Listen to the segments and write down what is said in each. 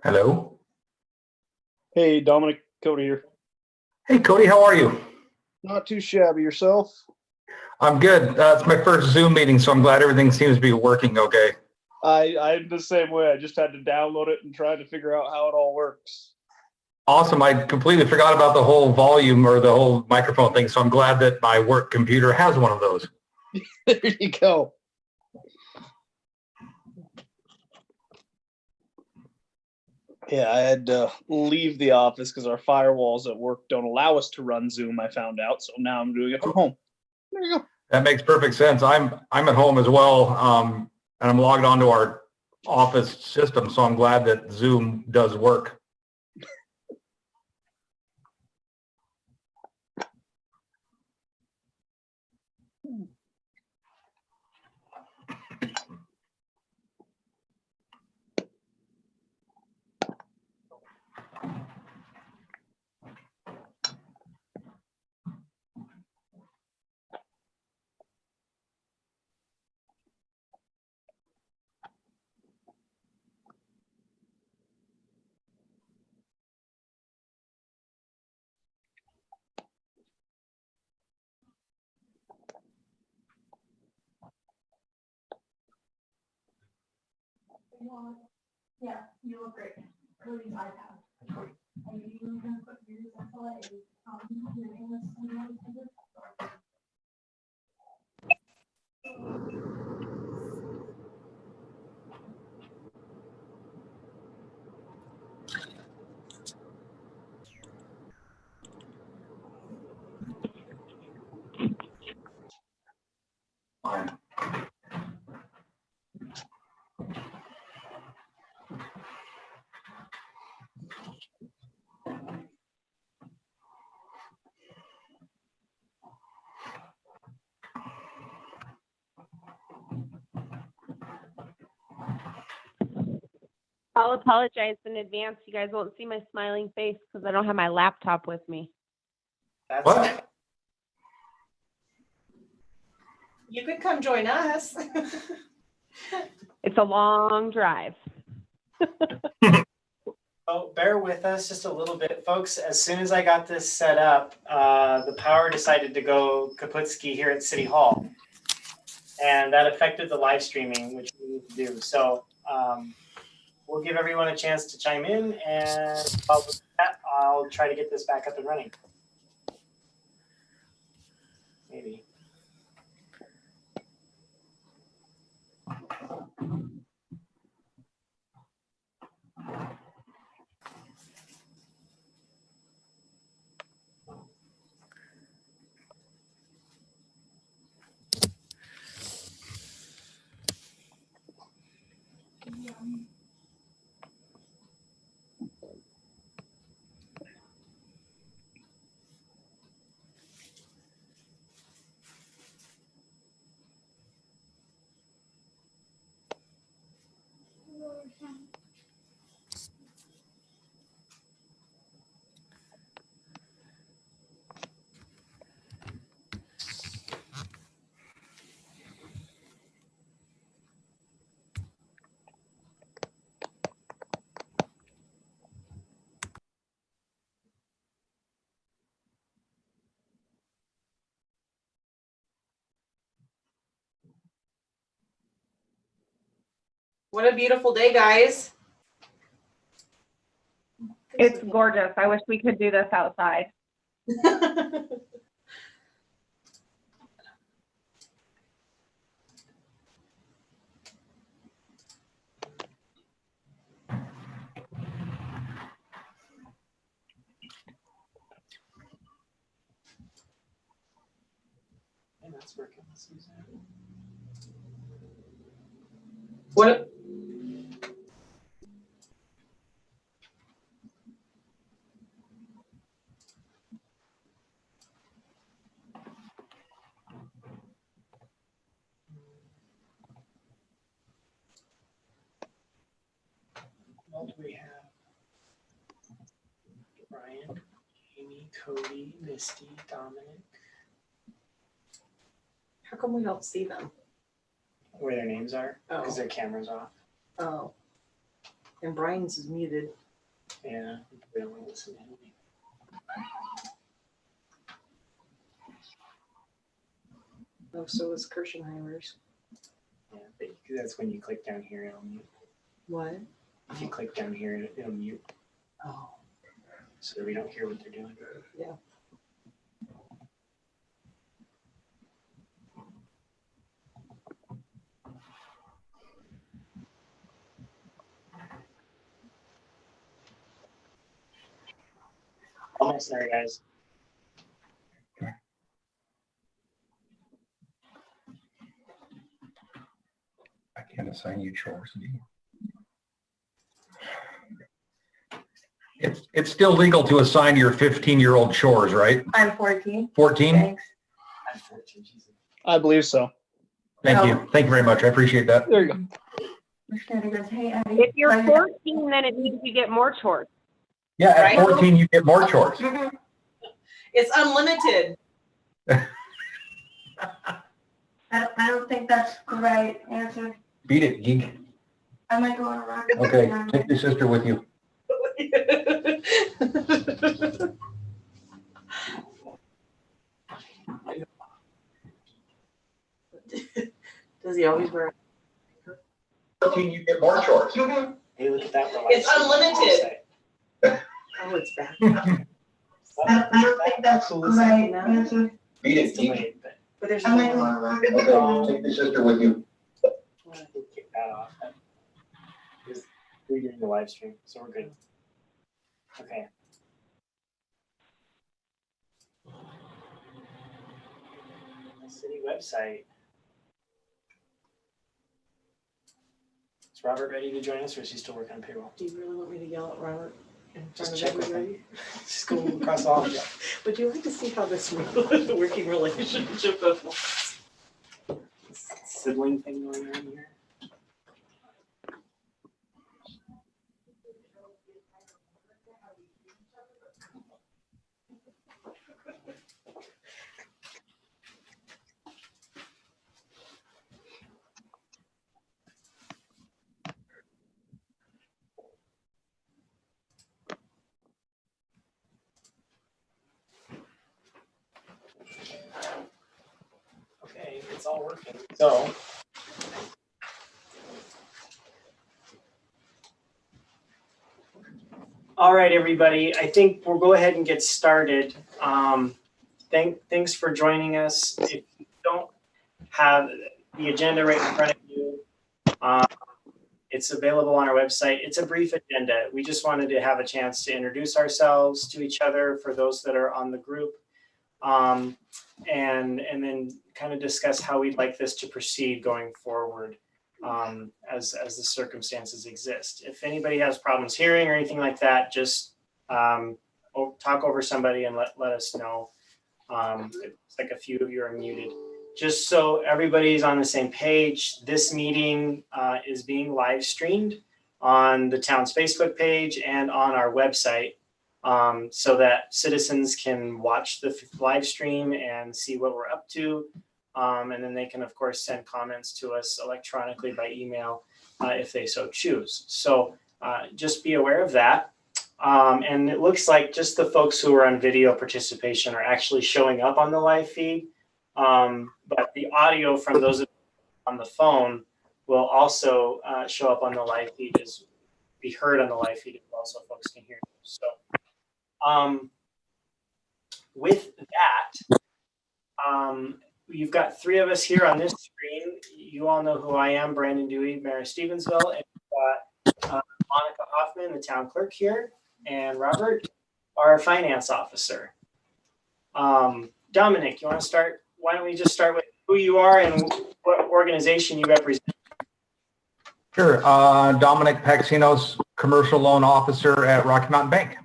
Hello. Hey, Dominic, Cody here. Hey, Cody, how are you? Not too shabby. Yourself? I'm good. It's my first Zoom meeting, so I'm glad everything seems to be working okay. I'm the same way. I just had to download it and try to figure out how it all works. Awesome. I completely forgot about the whole volume or the whole microphone thing, so I'm glad that my work computer has one of those. There you go. Yeah, I had to leave the office because our firewalls at work don't allow us to run Zoom, I found out. So now I'm doing it from home. There you go. That makes perfect sense. I'm at home as well, and I'm logged onto our office system, so I'm glad that Zoom does work. Yeah, you look great. Cody's iPad. Are you going to put yours until your English language? Fine. I'll apologize in advance. You guys won't see my smiling face because I don't have my laptop with me. What? You could come join us. It's a long drive. Oh, bear with us just a little bit, folks. As soon as I got this set up, the power decided to go kaputski here at City Hall. And that affected the live streaming, which we need to do. So we'll give everyone a chance to chime in, and I'll try to get this back up and running. Maybe. What a beautiful day, guys. It's gorgeous. I wish we could do this outside. Yeah, that's working. What? Well, we have Brian, Amy, Cody, Misty, Dominic. How come we don't see them? Where their names are, because Oh. their camera's off. Oh. And Brian's is muted. Yeah, we don't want to listen to him. Oh, so is Kirschenheimer's. Yeah, but that's when you click down here, it'll mute. What? If you click down here, it'll mute, Oh. so that we don't hear what they're doing. Yeah. Almost there, guys. I can't assign you chores. It's still legal to assign your 15-year-old chores, right? I'm 14. 14? Thanks. I'm 14, Jesus. I believe so. Thank you. Thank you very much. I appreciate that. There you go. Missionary goes, hey, Abby. If you're 14, then it means you get more chores. Yeah, at Right. 14, you get more chores. It's unlimited. I don't think that's the right answer. Beat it, geek. I might go on a rocket. Okay, take your sister with you. Does he always wear? 14, you get more chores. Hey, look at that. It's unlimited. Oh, it's back. I don't think that's the right No. answer. Beat It's it, geek. delayed, but But there's I might go on a rocket. Okay, take your sister with you. I can kick that off. Because we're doing the live stream, so we're good. Okay. The city website. Is Robert ready to join us, or is he still working on payroll? Do you really want me to yell at Robert in front Just of check with everybody? Just go across all of you. Would you like to see how this working relationship evolves? Sibling thing going on here. Okay, it's all working. So. All right, everybody, I think we'll go ahead and get started. Thanks for joining us. If you don't have the agenda right in front of you, it's available on our website. It's a brief agenda. We just wanted to have a chance to introduce ourselves to each other for those that are on the group, and then kind of discuss how we'd like this to proceed going forward. As the circumstances exist. If anybody has problems hearing or anything like that, just talk over somebody and let us know. It's like a few of you are muted. Just so everybody's on the same page, this meeting is being live streamed on the town's Facebook page and on our website, so that citizens can watch the live stream and see what we're up to. And then they can, of course, send comments to us electronically by email if they so choose. So just be aware of that. And it looks like just the folks who are on video participation are actually showing up on the live feed. But the audio from those on the phone will also show up on the live feed, be heard on the live feed as well, so folks can hear you. So with that, you've got three of us here on this screen. You all know who I am, Brandon Dewey, Mayor of Stevensville, and we've got Monica Hoffman, the town clerk here, and Robert, our finance officer. Dominic, you want to start? Why don't we just start with who you are and what organization you represent? Sure. Dominic Paxinos, commercial loan officer at Rocky Mountain Bank.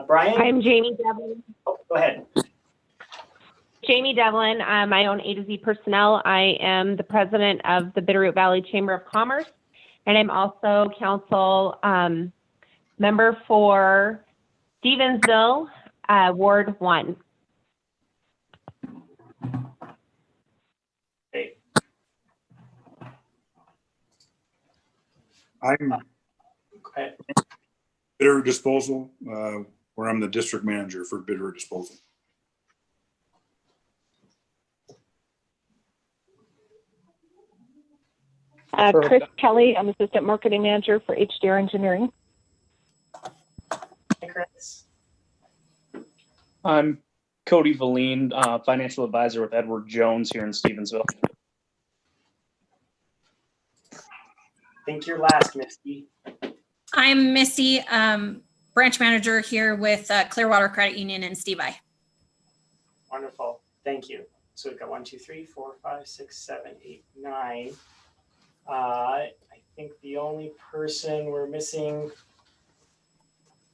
Brian? I'm Jamie Devlin. Oh, go ahead. Jamie Devlin. I own A to Z Personnel. I am the president of the Bitterroot Valley Chamber of Commerce, and I'm also council member for Stevensville, Ward 1. Great. I'm Okay. Bitterroot Disposal, where I'm the district manager for Bitterroot Disposal. Chris Kelly, I'm Assistant Marketing Manager for HDR Engineering. Hey, Chris. I'm Cody Valine, financial advisor with Edward Jones here in Stevensville. I think you're last, Misty. I'm Missy, branch manager here with Clearwater Credit Union in Stevie. Wonderful. Thank you. So we've got 1, 2, 3, 4, 5, 6, 7, 8, 9. I think the only person we're missing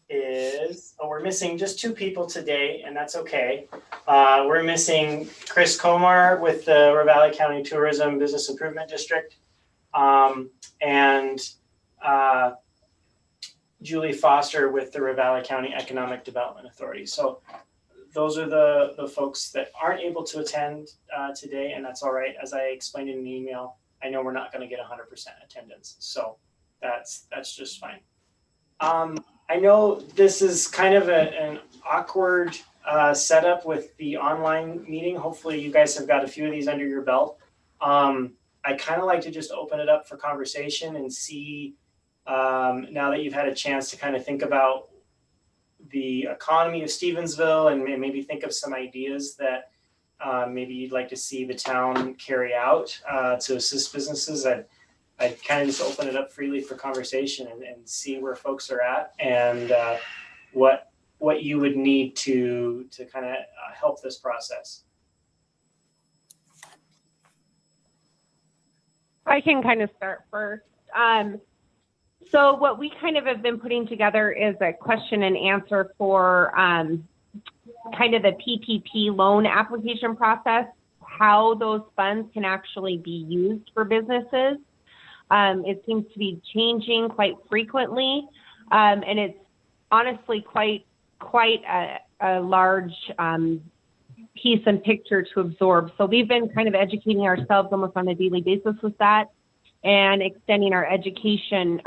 is, we're missing just 2 people today, and that's okay. We're missing Chris Komar with the Ravalli County Tourism Business Improvement District, and Julie Foster with the Ravalli County Economic Development Authority. So those are the folks that aren't able to attend today, and that's all right. As I explained in an email, I know we're not going to get 100% attendance, so that's just fine. I know this is kind of an awkward setup with the online meeting. Hopefully you guys have got a few of these under your belt. I kind of like to just open it up for conversation and see, now that you've had a chance to kind of think about the economy of Stevensville and maybe think of some ideas that maybe you'd like to see the town carry out to assist businesses. I'd kind of just open it up freely for conversation and see where folks are at and what you would need to kind of help this process. I can kind of start first. So what we kind of have been putting together is a question and answer for kind of the PPP loan application process, how those funds can actually be used for businesses. It seems to be changing quite frequently, and it's honestly quite a large piece and picture to absorb. So we've been kind of educating ourselves almost on a daily basis with that and extending our education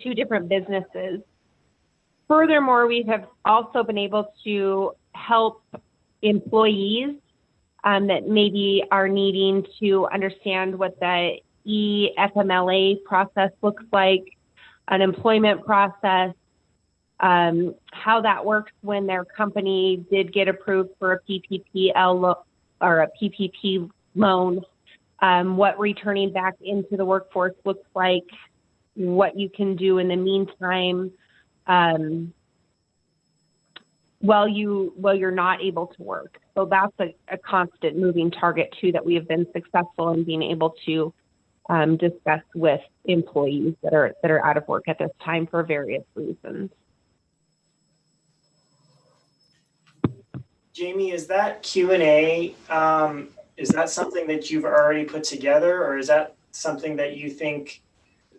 to different businesses. Furthermore, we have also been able to help employees that maybe are needing to understand what the EFMLA process looks like, an employment process, how that works when their company did get approved for a PPP or a PPP loan, what returning back into the workforce looks like, what you can do in the meantime while you're not able to work. So that's a constant moving target too that we have been successful in being able to discuss with employees that are out of work at this time for various reasons. Jamie, is that Q&A, is that something that you've already put together, or is that something that you think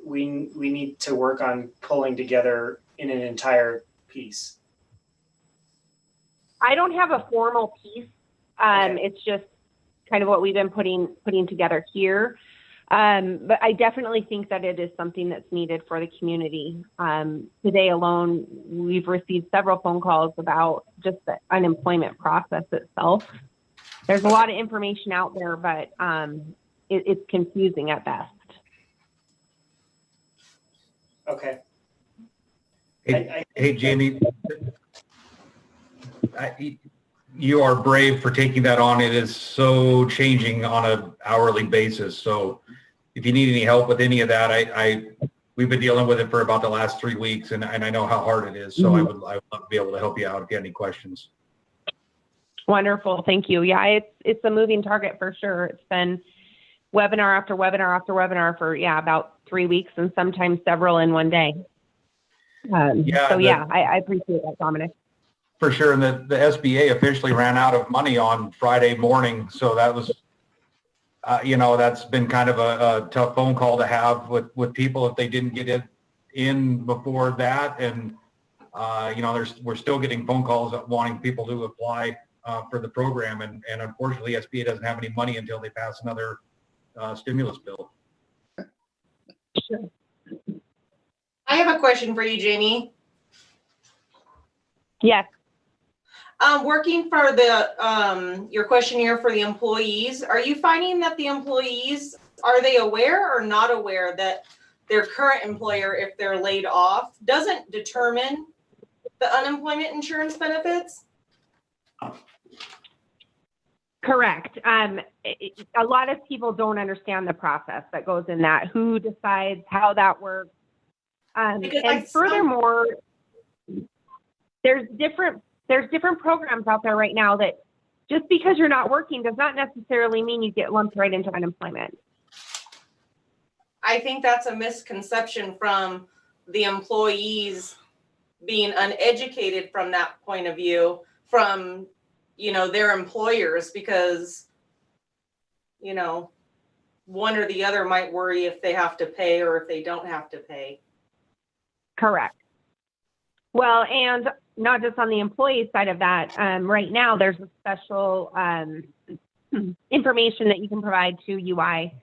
we need to work on pulling together in an entire piece? I don't have a formal piece. Okay. It's just kind of what we've been putting together here. But I definitely think that it is something that's needed for the community. Today alone, we've received several phone calls about just the unemployment process itself. There's a lot of information out there, but it's confusing at best. Okay. Hey, Jamie, you are brave for taking that on. It is so changing on an hourly basis. So if you need any help with any of that, we've been dealing with it for about the last 3 weeks, and I know how hard it is. So I would love to be able to help you out if you have any questions. Wonderful, thank you. Yeah, it's a moving target for sure. It's been webinar after webinar after webinar for about 3 weeks, and sometimes several in one day. I appreciate that, Dominic. For sure. And the SBA officially ran out of money on Friday morning. So that was, that's been kind of a tough phone call to have with people if they didn't get it in before that. And, we're still getting phone calls wanting people to apply for the program. And unfortunately, SBA doesn't have any money until they pass another stimulus bill. Sure. I have a question for you, Jamie. Yes. Working for your questionnaire for the employees, are you finding that the employees, are they aware or not aware that their current employer, if they're laid off, doesn't determine the unemployment insurance benefits? Correct. A lot of people don't understand the process that goes in that, who decides how that works. And furthermore, there's different programs out there right now that just because you're not working does not necessarily mean you get lumped right into unemployment. I think that's a misconception from the employees being uneducated from that point of view from, their employers, because, one or the other might worry if they have to pay or if they don't have to pay. Correct. Well, and not just on the employee side of that, right now there's a special information that you can provide to UI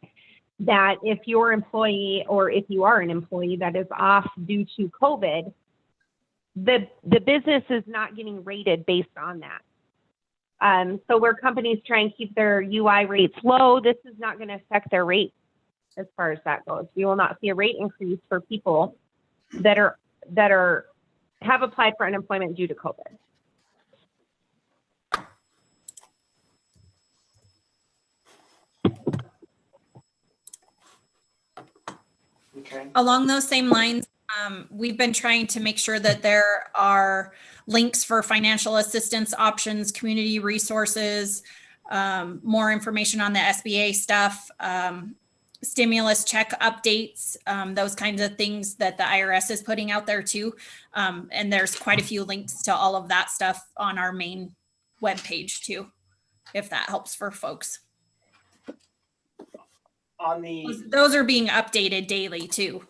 that if your employee or if you are an employee that is off due to COVID, the business is not getting rated based on that. So where companies try and keep their UI rates low, this is not going to affect their rate as far as that goes. You will not see a rate increase for people that have applied for unemployment due to COVID. Okay. Along those same lines, we've been trying to make sure that there are links for financial assistance options, community resources, more information on the SBA stuff, stimulus check updates, those kinds of things that the IRS is putting out there too. And there's quite a few links to all of that stuff on our main webpage too, if that helps for folks. Those are being updated daily too.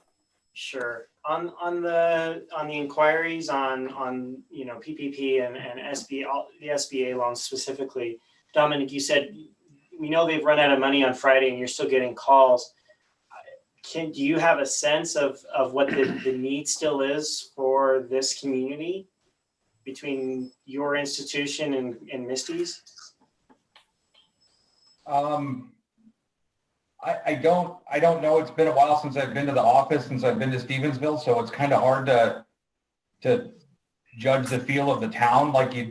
Sure. On the inquiries on PPP and SBA, the SBA loans specifically, Dominic, you said we know they've run out of money on Friday and you're still getting calls. Do you have a sense of what the need still is for this community between your institution and Misty's? I don't know. It's been a while since I've been to the office, since I've been to Stevensville, so it's kind of hard to judge the feel of the town like you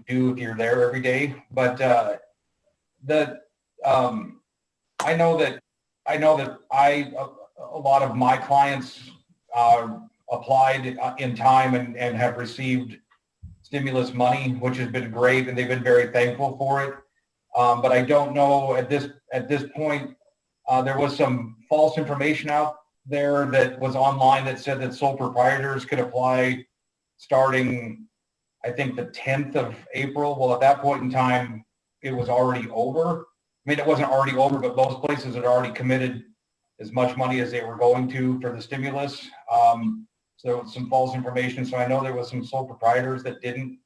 do if you're there every day. But I know that a lot of my clients applied in time and have received stimulus money, which has been great, and they've been very thankful for it. But I don't know at this point. There was some false information out there that was online that said that sole proprietors could apply starting, I think, the 10th of April. Well, at that point in time, it was already over. I mean, it wasn't already over, but most places had already committed as much money as they were going to for the stimulus. So there was some false information. So I know there was some sole proprietors that didn't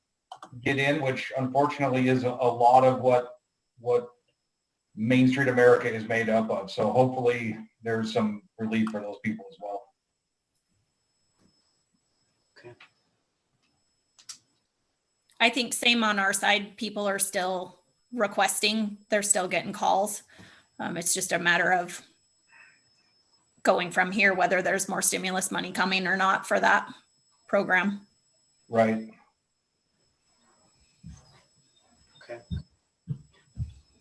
get in, which unfortunately is a lot of what Main Street America is made up of. So hopefully there's some relief for those people as well. Okay. I think same on our side. People are still requesting, they're still getting calls. It's just a matter of going from here, whether there's more stimulus money coming or not for that program. Right. Okay.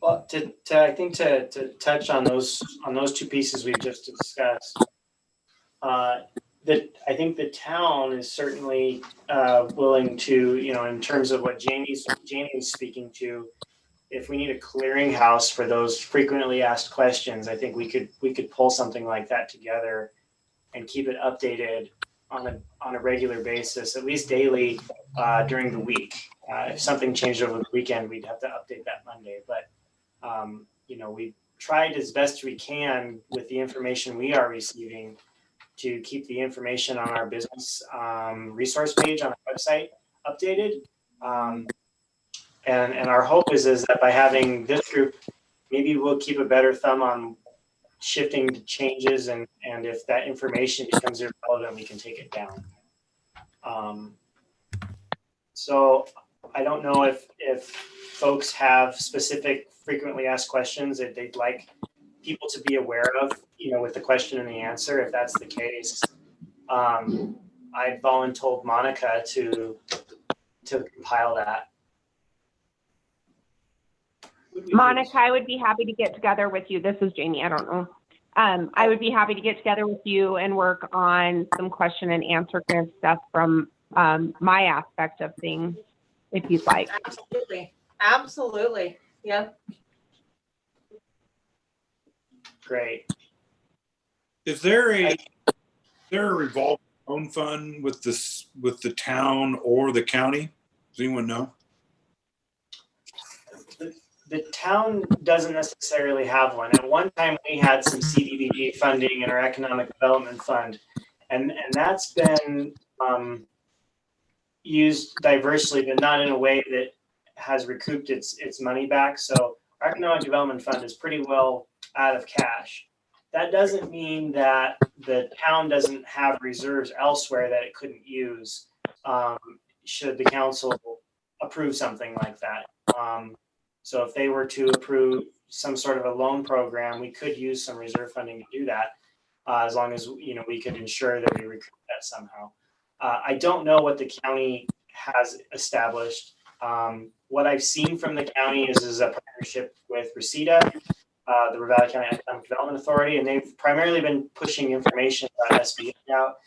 Well, I think to touch on those two pieces we've just discussed, that I think the town is certainly willing to, in terms of what Jamie's speaking to, if we need a clearinghouse for those frequently asked questions, I think we could pull something like that together and keep it updated on a regular basis, at least daily during the week. If something changed over the weekend, we'd have to update that Monday. But we tried as best we can with the information we are receiving to keep the information on our business resource page on our website updated. And our hope is that by having this group, maybe we'll keep a better thumb on shifting to changes, and if that information becomes irrelevant, we can take it down. So I don't know if folks have specific frequently asked questions that they'd like people to be aware of, with the question and the answer. If that's the case, I'd voluntold Monica to compile that. Monica, I would be happy to get together with you. This is Jamie. I don't know. I would be happy to get together with you and work on some question and answer kind of stuff from my aspect of things, if you'd like. Absolutely. Yeah. Great. Is there a revolving loan fund with the town or the county? Does anyone know? The town doesn't necessarily have one. At one time, we had some CDBG funding in our economic development fund, and that's been used diversely, but not in a way that has recouped its money back. So our economic development fund is pretty well out of cash. That doesn't mean that the town doesn't have reserves elsewhere that it couldn't use should the council approve something like that. So if they were to approve some sort of a loan program, we could use some reserve funding to do that, as long as we could ensure that we recoup that somehow. I don't know what the county has established. What I've seen from the county is a partnership with Reseda, the Ravalli County Economic Development Authority, and they've primarily been pushing information about SBA out,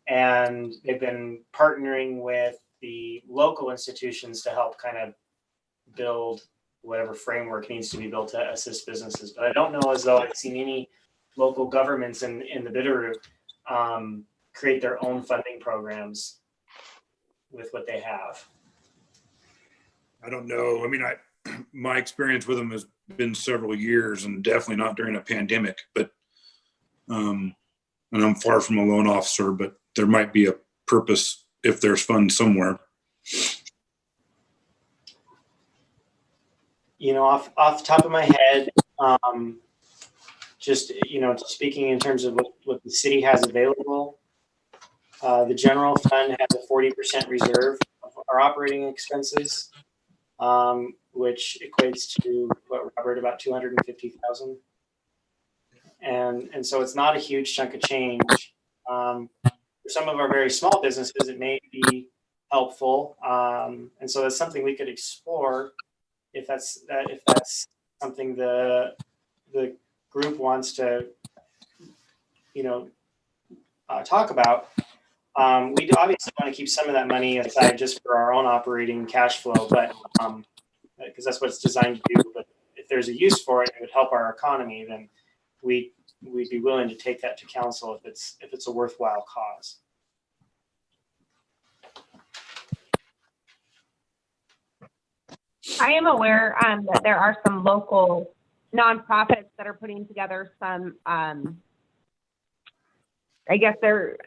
and they've been partnering with the local institutions to help kind of build whatever framework needs to be built to assist businesses. But I don't know as though I've seen any local governments in the Bitterroot create their own funding programs with what they have. I don't know. I mean, my experience with them has been several years, and definitely not during a pandemic. But and I'm far from a loan officer, but there might be a purpose if there's funds somewhere. Off the top of my head, just speaking in terms of what the city has available, the general fund has a 40% reserve of our operating expenses, which equates to what, Robert, about $250,000. And so it's not a huge chunk of change. For some of our very small businesses, it may be helpful, and so that's something we could explore if that's something the group wants to talk about. We do obviously want to keep some of that money aside just for our own operating cash flow, but because that's what it's designed to do. But if there's a use for it, it would help our economy, then we'd be willing to take that to council if it's a worthwhile cause. I am aware that there are some local nonprofits that are putting together some, I guess they're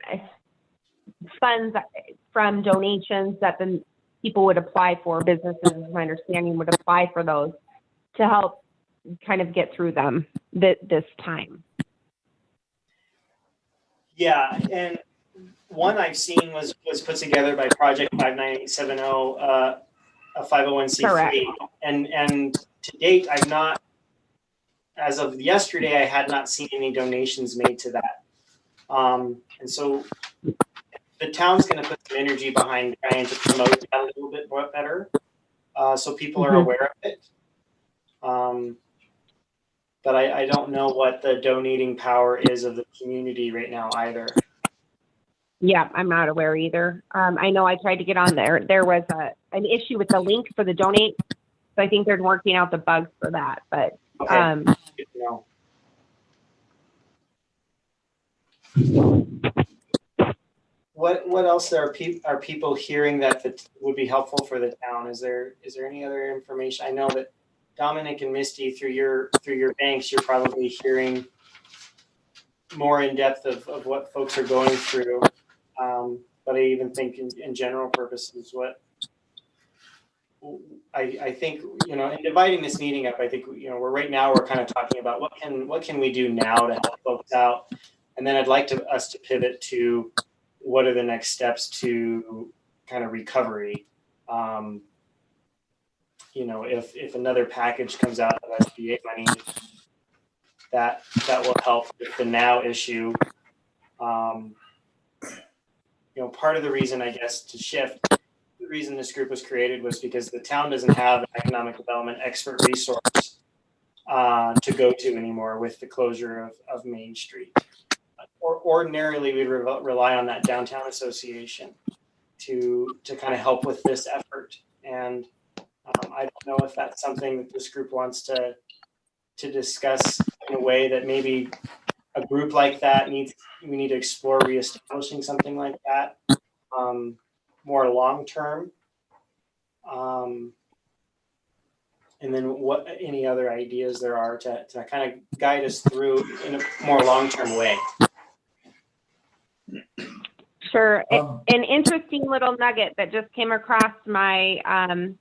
funds from donations that then people would apply for, businesses, my understanding, would apply for those to help kind of get through them this time. Yeah, and one I've seen was put together by Project 59870, a 501c3. Correct. And to date, I've not, as of yesterday, I had not seen any donations made to that. And so the town's going to put some energy behind trying to promote that a little bit more better, so people are aware of it. But I don't know what the donating power is of the community right now either. Yeah, I'm not aware either. I know I tried to get on there. There was an issue with the link for the donate, so I think they're working out the bugs for that. But okay. Good to know. what else are people hearing that would be helpful for the town? Is there any other information? I know that Dominic and Misty, through your banks, you're probably hearing more in depth of what folks are going through. But I even think in general purposes, what I think, in dividing this meeting up, I think, we're kind of talking about what can we do now to help folks out. And then I'd like us to pivot to what are the next steps to kind of recovery. If another package comes out of SBA money, that will help with the now issue. Part of the reason, I guess, to shift, the reason this group was created was because the town doesn't have an economic development expert resource to go to anymore with the closure of Main Street. Or ordinarily, we'd rely on that downtown association to kind of help with this effort. And I don't know if that's something that this group wants to discuss in a way that maybe a group like that we need to explore reestablishing something like that more long term. And then what any other ideas there are to kind of guide us through in a more long-term way. Sure. An interesting little nugget that just came across my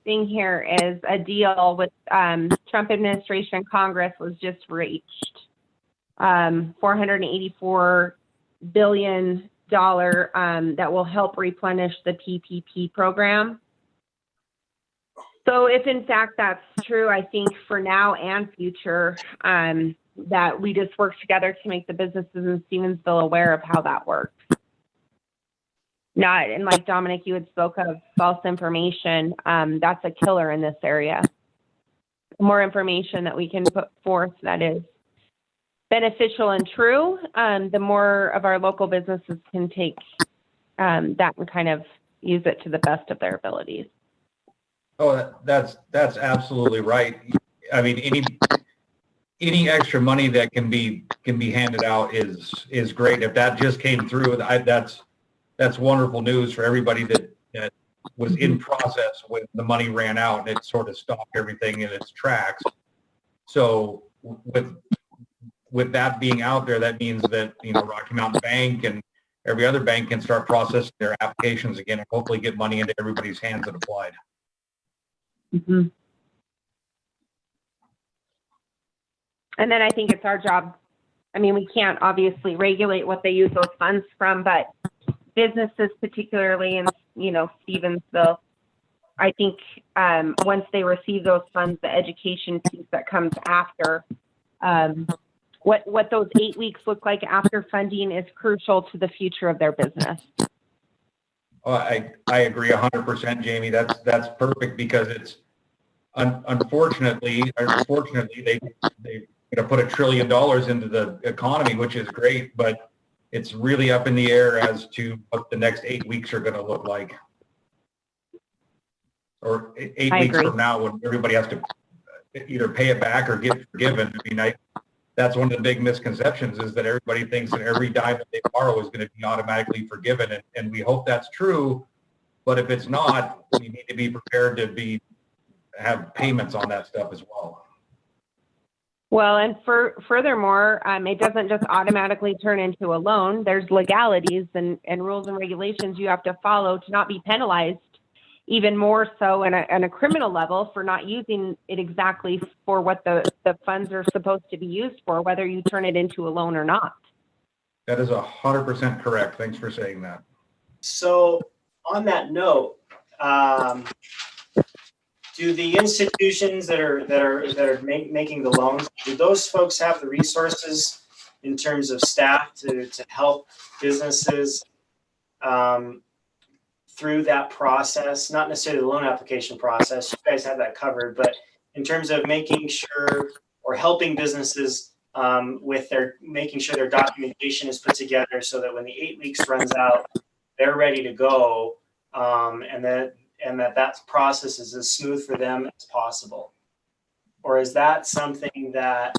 thing here is a deal with Trump administration. Congress was just reached $484 billion that will help replenish the PPP program. So if in fact that's true, I think for now and future, that we just work together to make the businesses in Stevensville aware of how that works. Not, and like Dominic, you had spoke of false information. That's a killer in this area. The more information that we can put forth that is beneficial and true, the more of our local businesses can take that and kind of use it to the best of their abilities. Oh, that's absolutely right. I mean, any extra money that can be handed out is great. If that just came through, that's wonderful news for everybody that was in process when the money ran out and it sort of stopped everything in its tracks. So with that being out there, that means that Rocky Mountain Bank and every other bank can start processing their applications again and hopefully get money into everybody's hands that applied. Mm-hmm. And then I think it's our job. I mean, we can't obviously regulate what they use those funds from, but businesses, particularly in, Stevensville, I think once they receive those funds, the education piece that comes after, what those 8 weeks look like after funding is crucial to the future of their business. Oh, I agree 100%, Jamie. That's perfect because it's unfortunately they put $1 trillion into the economy, which is great, but it's really up in the air as to what the next 8 weeks are going to look like, or 8 weeks from now when everybody has to either pay it back or get forgiven. I mean, that's one of the big misconceptions is that everybody thinks that every dime that they borrow is going to be automatically forgiven. And we hope that's true. But if it's not, we need to be prepared to have payments on that stuff as well. Well, and furthermore, it doesn't just automatically turn into a loan. There's legalities and rules and regulations you have to follow to not be penalized, even more so on a criminal level for not using it exactly for what the funds are supposed to be used for, whether you turn it into a loan or not. That is 100% correct. Thanks for saying that. So on that note, do the institutions that are making the loans, do those folks have the resources in terms of staff to help businesses through that process? Not necessarily the loan application process, you guys have that covered, but in terms of making sure or helping businesses with making sure their documentation is put together so that when the 8 weeks runs out, they're ready to go, and that process is as smooth for them as possible? Or is that something that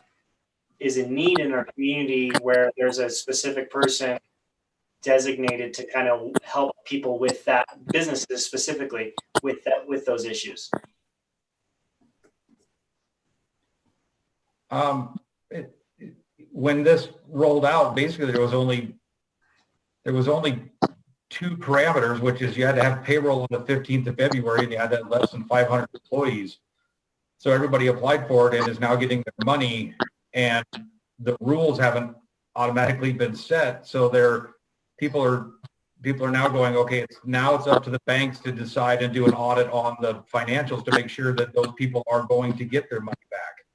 is in need in our community where there's a specific person designated to kind of help people with that, businesses specifically with that, with those issues? When this rolled out, basically there was only two parameters, which is you had to have payroll on the 15th of February and you had to have less than 500 employees. So everybody applied for it and is now getting their money, and the rules haven't automatically been set. So people are now going, okay, it's up to the banks to decide and do an audit on the financials to make sure that those people are going to get their money back,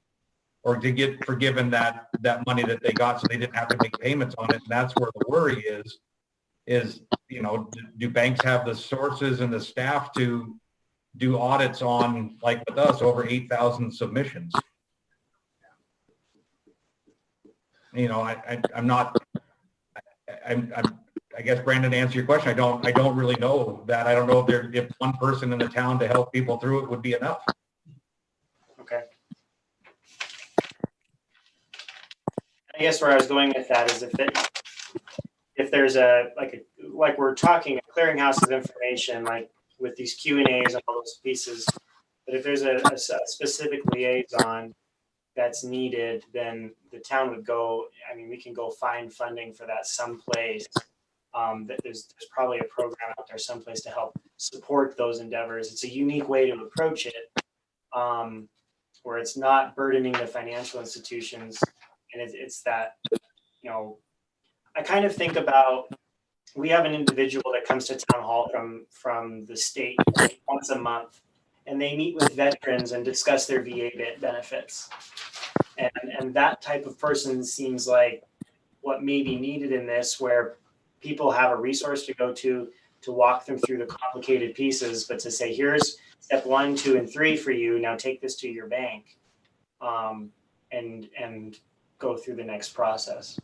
or to get forgiven that money that they got so they didn't have to make payments on it. And that's where the worry is, you know, do banks have the sources and the staff to do audits on, like with us, over 8,000 submissions? You know, I guess, Brandon, to answer your question, I don't really know that. I don't know if one person in the town to help people through it would be enough. Okay. I guess where I was going with that is if there's like we're talking a clearinghouse of information, like with these Q&As and all those pieces, but if there's a specific liaison that's needed, then the town would go, I mean, we can go find funding for that someplace. That there's probably a program out there someplace to help support those endeavors. It's a unique way to approach it, where it's not burdening the financial institutions. And it's that, you know, I kind of think about, we have an individual that comes to town hall from the state once a month, and they meet with veterans and discuss their VA benefits. And that type of person seems like what may be needed in this, where people have a resource to go to walk them through the complicated pieces, but to say, here's step 1, 2, and 3 for you. Now take this to your bank, and go through the next process.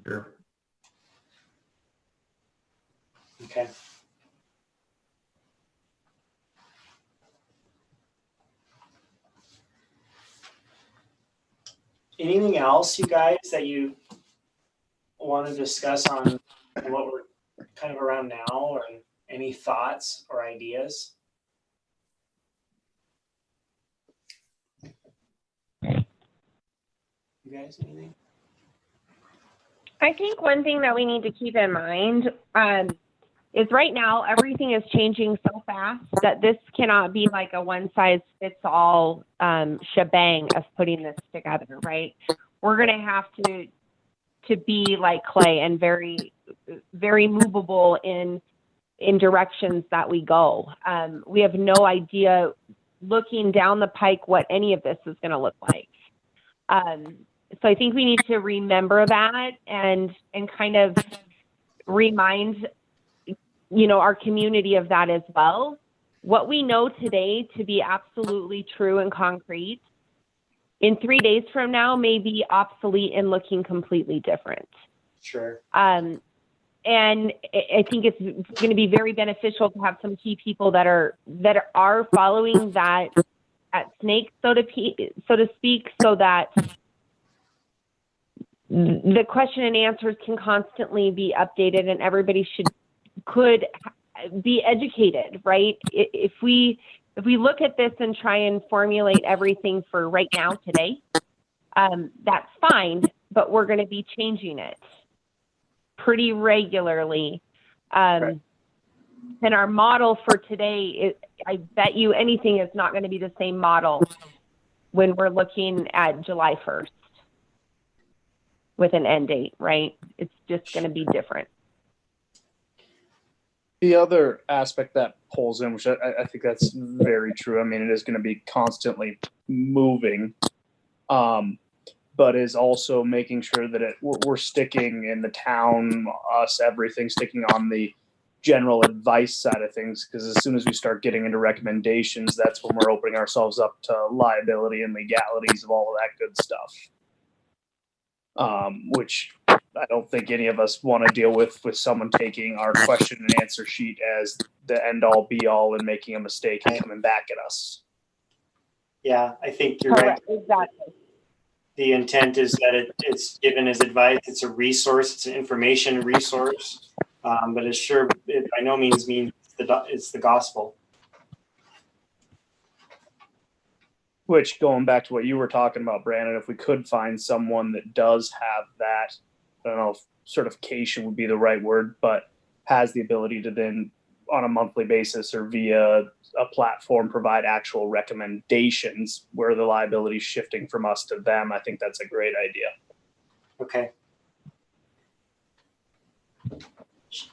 Sure. Okay. Anything else, you guys, that you want to discuss on what we're kind of around now, or any thoughts or ideas? You guys, anything? I think one thing that we need to keep in mind is right now everything is changing so fast that this cannot be like a one-size-fits-all shebang of putting this together, right? We're going to have to be like clay and very, very movable in directions that we go. We have no idea looking down the pike what any of this is going to look like. So I think we need to remember that and kind of remind, you know, our community of that as well. What we know today to be absolutely true and concrete, in 3 days from now may be obsolete and looking completely different. Sure. And I think it's going to be very beneficial to have some key people that are following that at snake, so to speak, so that the question and answers can constantly be updated and everybody could be educated, right? If we look at this and try and formulate everything for right now today, that's fine, but we're going to be changing it pretty regularly. Right. And our model for today, I bet you anything is not going to be the same model when we're looking at July 1st with an end date, right? It's just going to be different. The other aspect that pulls in, which I think that's very true. I mean, it is going to be constantly moving, but is also making sure that we're sticking in the town, everything sticking on the general advice side of things. Because as soon as we start getting into recommendations, that's when we're opening ourselves up to liability and legalities of all of that good stuff. Which I don't think any of us want to deal with someone taking our question and answer sheet as the end all be all and making a mistake and coming back at us. Yeah, I think you're right. Exactly. the intent is that it's given as advice. It's a resource. It's an information resource, but it by no means means it's the gospel. Which, going back to what you were talking about, Brandon, if we could find someone that does have that, I don't know if certification would be the right word, but has the ability to then on a monthly basis or via a platform provide actual recommendations where the liability is shifting from us to them, I think that's a great idea. Okay.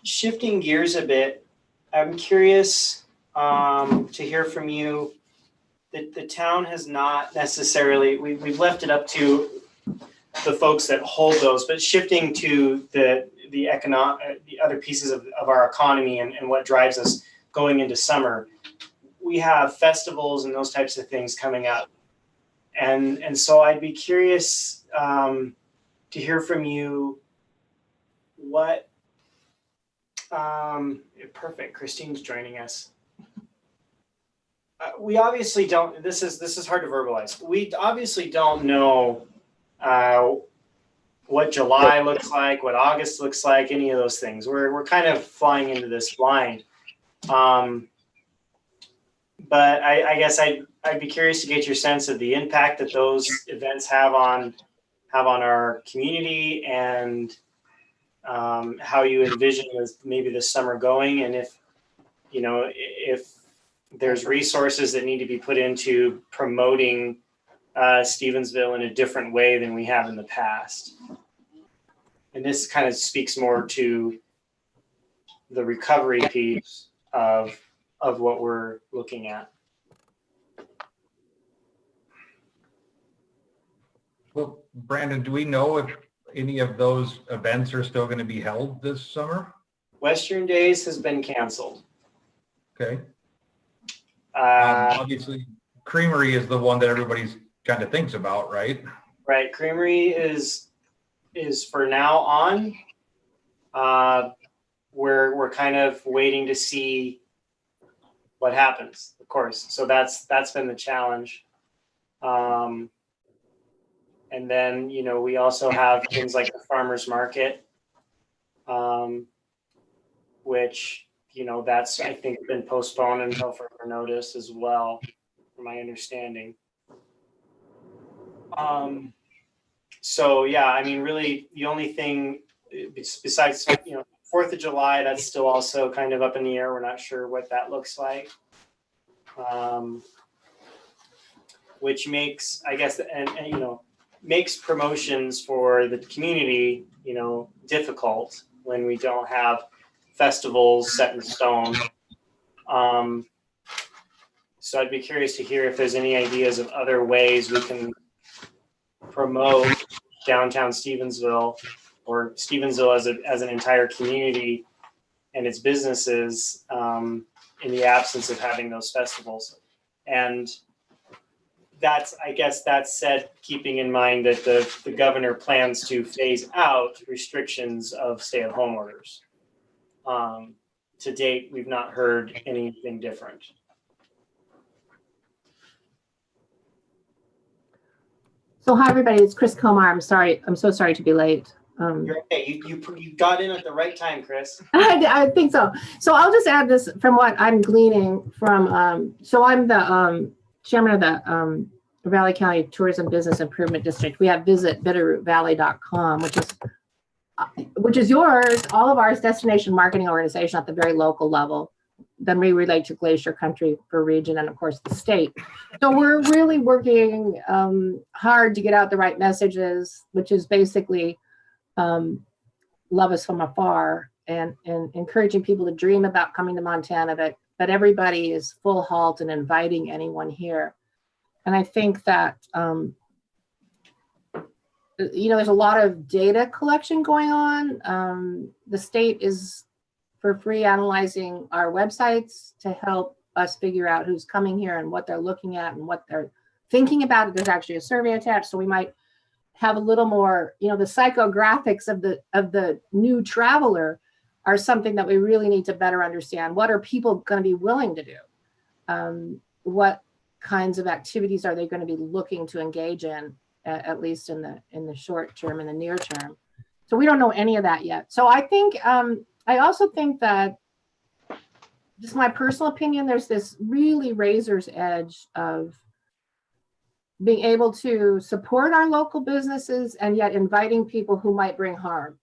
Shifting gears a bit, I'm curious to hear from you. The town has not necessarily, we've left it up to the folks that hold those, but shifting to the other pieces of our economy and what drives us going into summer, we have festivals and those types of things coming up. And so I'd be curious to hear from you what, perfect, Christine's joining us. We obviously don't, this is hard to verbalize. We obviously don't know what July looks like, what August looks like, any of those things. We're kind of flying into this blind. But I guess I'd be curious to get your sense of the impact that those events have on our community and how you envision maybe this summer going, and if there's resources that need to be put into promoting Stevensville in a different way than we have in the past. And this kind of speaks more to the recovery piece of what we're looking at. Well, Brandon, do we know if any of those events are still going to be held this summer? Western Days has been canceled. Okay. Obviously, Creamery is the one that everybody's kind of thinks about, right? Right. Creamery is for now on. We're kind of waiting to see what happens, of course. So that's been the challenge. And then, we also have things like the farmers market, which, that's, I think, been postponed until further notice as well, from my understanding. So yeah, I mean, really the only thing besides, 4th of July, that's still also kind of up in the air. We're not sure what that looks like. Which makes, I guess, and makes promotions for the community, difficult when we don't have festivals set in stone. So I'd be curious to hear if there's any ideas of other ways we can promote downtown Stevensville or Stevensville as an entire community and its businesses in the absence of having those festivals. And I guess that's said, keeping in mind that the governor plans to phase out restrictions of stay-at-home orders. To date, we've not heard anything different. So hi everybody, it's Chris Comar. I'm so sorry to be late. You're okay. You got in at the right time, Chris. I think so. So I'll just add this from what I'm gleaning from. So I'm the chairman of the Valley County Tourism Business Improvement District. We have visit bitterrootvalley.com, which is yours, all of our destination marketing organization at the very local level. Then we relate to Glacier Country for region and of course the state. So we're really working hard to get out the right messages, which is basically love us from afar and encouraging people to dream about coming to Montana, but everybody is full halt and inviting anyone here. And I think that, there's a lot of data collection going on. The state is for free analyzing our websites to help us figure out who's coming here and what they're looking at and what they're thinking about it. There's actually a survey attached, so we might have a little more, the psychographics of the new traveler are something that we really need to better understand. What are people going to be willing to do? What kinds of activities are they going to be looking to engage in? at least in the short term, in the near term. So we don't know any of that yet. So I think, I also think that, just my personal opinion, there's this really razor's edge of being able to support our local businesses and yet inviting people who might bring harm.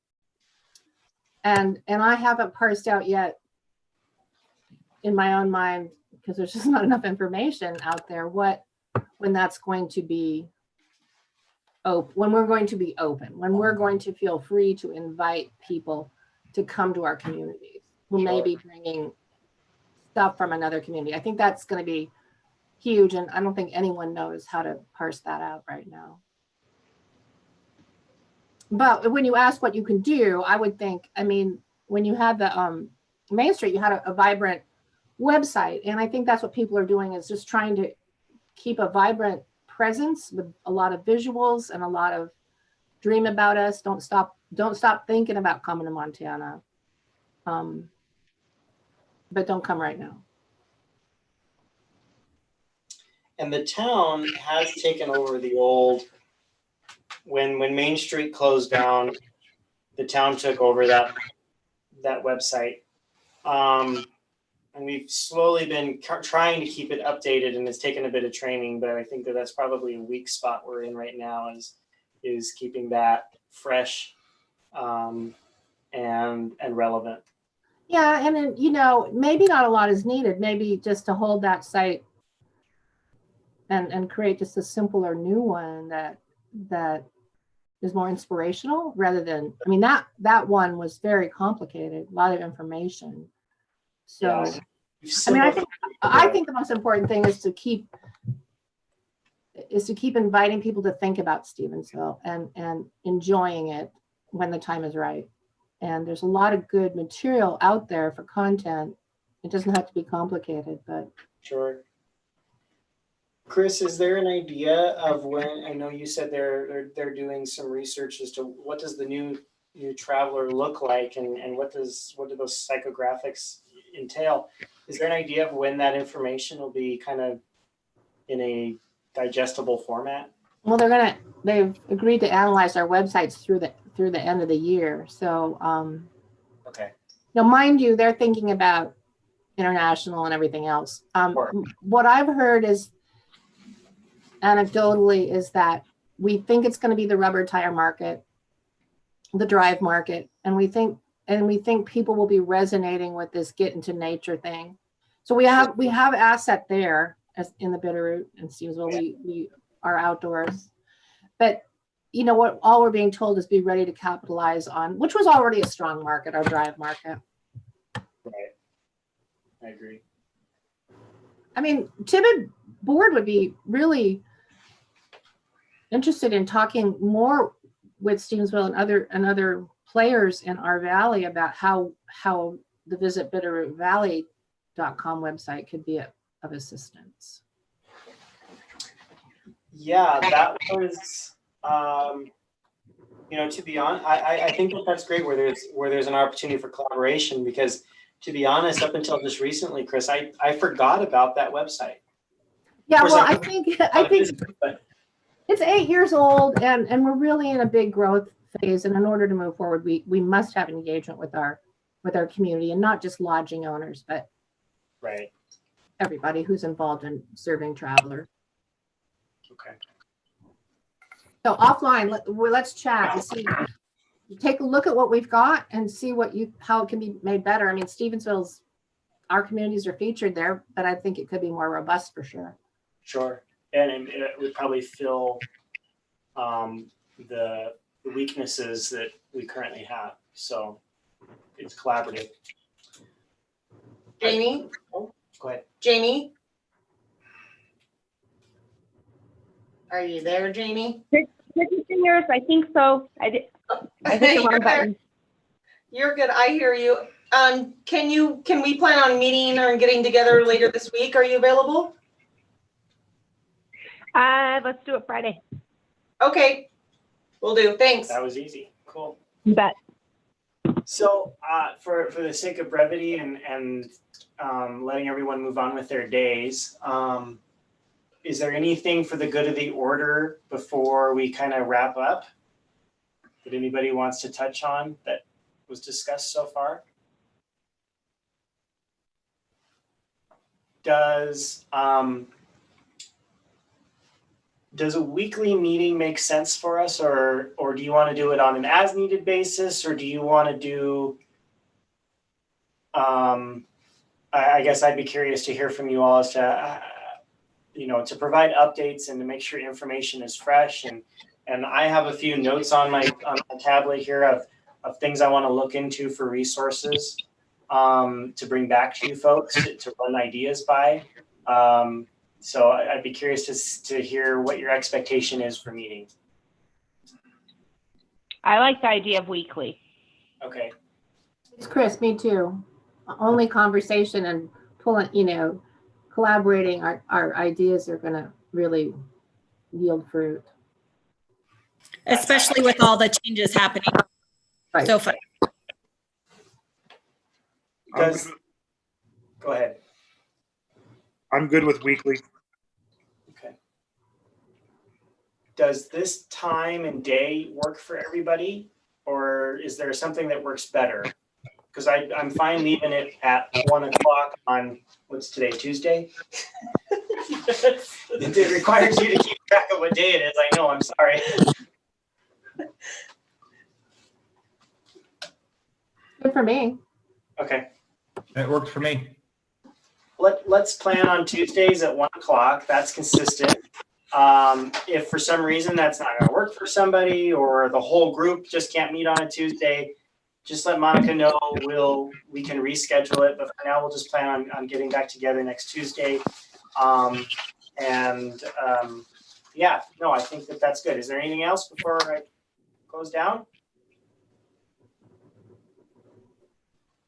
And I haven't parsed out yet in my own mind, because there's just not enough information out there, when that's going to be open, when we're going to be open, when we're going to feel free to invite people to come to our communities who may be bringing stuff from another community. I think that's going to be huge, and I don't think anyone knows how to parse that out right now. But when you ask what you can do, I would think, I mean, when you had the Main Street, you had a vibrant website, and I think that's what people are doing, is just trying to keep a vibrant presence with a lot of visuals and a lot of dream about us. Don't stop thinking about coming to Montana, but don't come right now. And the town has taken over the old, when Main Street closed down, the town took over that website. And we've slowly been trying to keep it updated, and it's taken a bit of training, but I think that's probably a weak spot we're in right now, is keeping that fresh and relevant. Yeah, and then, you know, maybe not a lot is needed. Maybe just to hold that site and create just a simpler new one that is more inspirational, rather than, I mean, that one was very complicated, a lot of information. So, Yeah. I mean, I think the most important thing is to keep inviting people to think about Stevensville and enjoying it when the time is right. And there's a lot of good material out there for content. It doesn't have to be complicated, but. Sure. Chris, is there an idea of when, I know you said they're doing some research as to what does the new traveler look like, and what do those psychographics entail? Is there an idea of when that information will be kind of in a digestible format? Well, they've agreed to analyze our websites through the end of the year. So, Okay. now, mind you, they're thinking about international and everything else. What I've heard is, anecdotally, is that we think it's going to be the rubber tire market, the drive market, and we think people will be resonating with this get into nature thing. So we have asset there, as in the Bitterroot and Stevensville. We are outdoors, but you know what? All we're being told is be ready to capitalize on, which was already a strong market, our drive market. Right. I agree. I mean, Tibbet board would be really interested in talking more with Stevensville and other players in our valley about how the Visit BitterrootValley.com website could be of assistance. Yeah, that was, to be honest, I think that's great where there's an opportunity for collaboration, because to be honest, up until just recently, Chris, I forgot about that website. Yeah, well, I think it's 8 years old, and we're really in a big growth phase. And in order to move forward, we must have engagement with our community, and not just lodging owners, but right, everybody who's involved in serving travelers. Okay. So offline, let's chat and see. Take a look at what we've got and see how it can be made better. I mean, Stevensville's, our communities are featured there, but I think it could be more robust for sure. Sure, and it would probably fill the weaknesses that we currently have. So it's collaborative. Jamie? Oh, go ahead. Jamie? Are you there, Jamie? Yours, I think so. I hit the wrong button. You're good. I hear you. Can we plan on meeting or getting together later this week? Are you available? Let's do it Friday. Okay. Will do. Thanks. That was easy. Cool. You bet. So for the sake of brevity and letting everyone move on with their days, is there anything for the good of the order before we kind of wrap up that anybody wants to touch on that was discussed so far? Does a weekly meeting make sense for us, or do you want to do it on an as needed basis, or do you want to do, I guess I'd be curious to hear from you all as to, to provide updates and to make sure information is fresh. And I have a few notes on my tablet here of things I want to look into for resources to bring back to you folks to run ideas by. So I'd be curious to hear what your expectation is for meetings. I like the idea of weekly. Okay. It's Chris, me too. Only conversation and pulling, collaborating our ideas are gonna really yield fruit. Especially with all the changes happening Right. so far. Go ahead. I'm good with weekly. Okay. Does this time and day work for everybody, or is there something that works better? Because I'm fine leaving it at 1 o'clock on, what's today, Tuesday? It requires you to keep track of what day it is. I know, I'm sorry. Good for me. Okay. That works for me. Let's plan on Tuesdays at 1 o'clock. That's consistent. If for some reason that's not going to work for somebody, or the whole group just can't meet on a Tuesday, just let Monica know. We can reschedule it. But for now, we'll just plan on getting back together next Tuesday. Yeah, no, I think that's good. Is there anything else before I close down?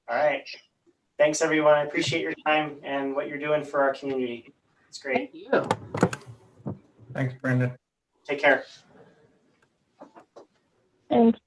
All right. Thanks, everyone. I appreciate your time and what you're doing for our community. It's great. Thank you. Thanks, Brendan. Take care. And